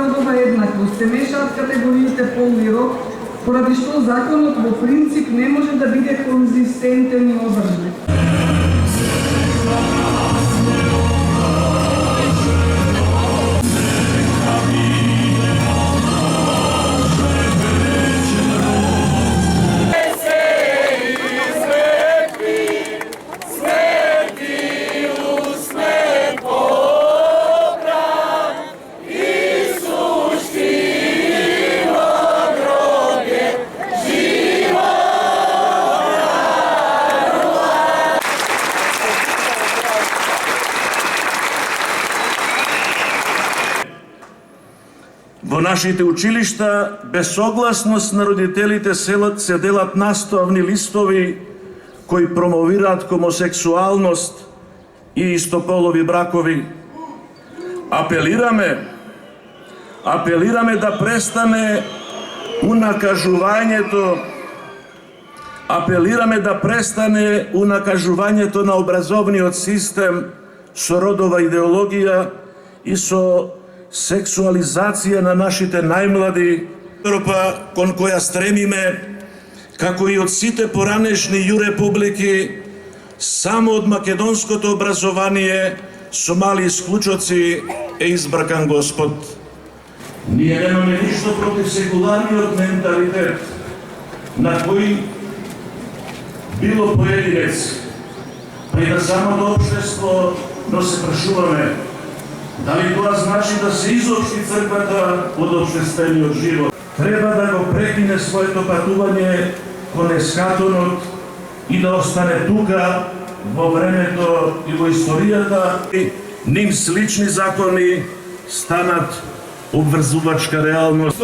родова еднаквост, се мешаат категориите пол и род, поради што законот во принцип не може да биде конзистентен и одржлив. Во нашите училишта, без согласност на родителите се делат наставни листови кои промовираат хомосексуалност и истополови бракови. Апелираме да престане унакажувањето на образовниот систем со родова идеологија и со сексуализација на нашите најмлади. Европа кон која стремиме, како и од сите поранешни јурепублики, само од македонското образование со мали исклучоци е избракан Господ. Ние немаме ништо против секуларниот менталитет на кој било поединец, па и на самото општество, но се прашуваме дали тоа значи да се изопшти црквата од општествениот живот. Треба да го прекине своето патување кон ескатонот и да остане тука во времето и во историјата. Ним слични закони станат обврзувачка реалност.